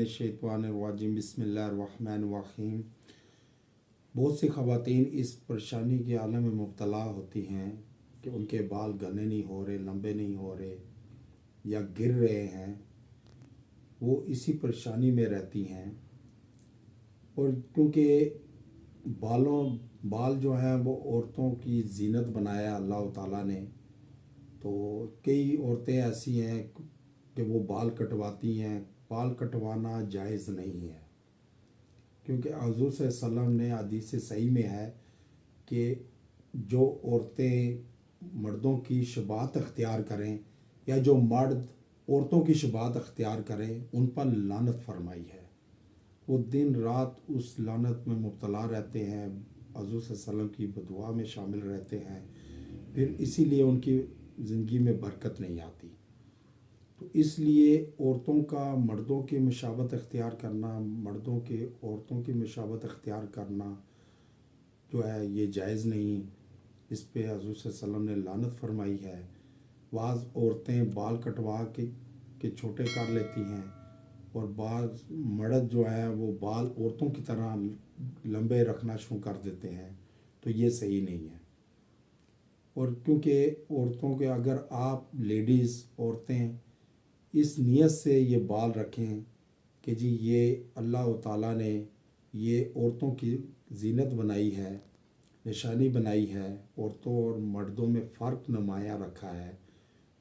शैतानिर्रजीम बिस्मिल्लाहिर्रहमानिर्रहीम। बहुत सी ख़वातीन इस परेशानी के आलम में मुब्तला होती हैं कि उनके बाल घने नहीं हो रहे, लंबे नहीं हो रहे या गिर रहे हैं। वो इसी परेशानी में रहती हैं और क्योंकि बाल जो हैं वो औरतों की जीनत बनाया अल्लाह ताला ने, तो कई औरतें ऐसी हैं कि वो बाल कटवाती हैं। बाल कटवाना जायज़ नहीं है, क्योंकि हुज़ूर सल्लल्लाहु अलैहि वसल्लम ने हदीस सही में है कि जो औरतें मर्दों की शबात अख्तियार करें या जो मर्द औरतों की शबात अख्तियार करें उन पर लानत फरमाई है। वो दिन रात उस लानत में मुब्तला रहते हैं, हुज़ूर सल्लल्लाहु अलैहि वसल्लम की बदुआ में शामिल रहते हैं, फिर इसीलिए उनकी ज़िंदगी में बरकत नहीं आती। तो इसलिए औरतों का मर्दों की मुशाबत अख्तियार करना, मर्दों के औरतों की मुशाबत अख्तियार करना जो है ये जायज़ नहीं। इस पे हुज़ूर सल्लल्लाहु अलैहि वसल्लम ने लानत फरमाई है। बाज़ औरतें बाल कटवा के छोटे कर लेती हैं और बाज़ मर्द जो है वो बाल औरतों की तरह लंबे रखना शुरू कर देते हैं, तो ये सही नहीं है। और क्योंकि औरतों के अगर आप लेडीज़ औरतें इस नीयत से ये बाल रखें कि जी ये अल्लाह ताला ने ये औरतों की जीनत बनाई है, निशानी बनाई है, औरतों और मर्दों में फ़र्क नुमाया रखा है,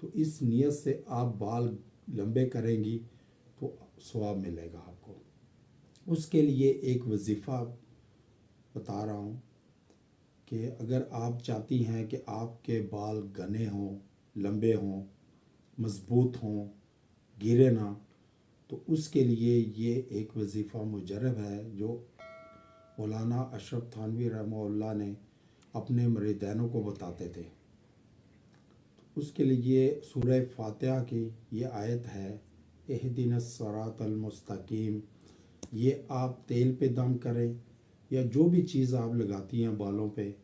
तो इस नीयत से आप बाल लंबे करेंगी तो सवाब मिलेगा आपको। उसके लिए एक वजीफ़ा बता रहा हूँ कि अगर आप चाहती हैं कि आपके बाल घने हों, लंबे हों, मज़बूत हों, गिरे ना, तो उसके लिए ये एक वजीफ़ा मुजरब है जो मौलाना अशरफ थानवी रहमहुल्लाह ने अपने मुरीदानों को बताते थे। तो उसके लिए सूरह फातिहा की ये आयत है, इहदिनस सिरातल मुस्तकीम। ये आप तेल पे दम करें या जो भी चीज़ आप लगाती हैं बालों पे,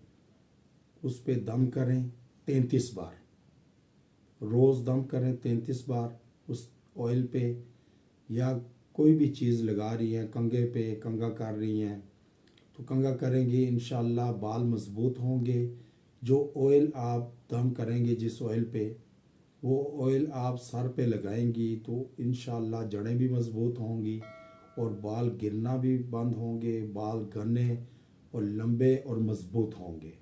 उस पे दम करें 33 बार, रोज़ दम करें 33 बार उस ऑयल पे, या कोई भी चीज़ लगा रही हैं, कंघे पे कंघा कर रही हैं तो कंघा करेंगे, इंशाअल्लाह बाल मज़बूत होंगे। जो ऑयल आप दम करेंगे जिस ऑयल पे, वो ऑयल आप सर पे लगाएंगी तो इंशाअल्लाह जड़ें भी मज़बूत होंगी और बाल गिरना भी बंद होंगे, बाल घने और लंबे और मज़बूत होंगे।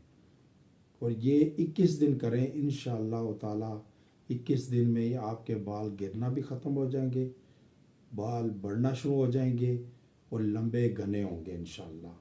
और ये 21 दिन करें इंशाअल्लाह ताला। 21 दिन में ही आपके बाल गिरना भी ख़त्म हो जाएंगे, बाल बढ़ना शुरू हो जाएंगे और लंबे घने होंगे इंशाअल्लाह।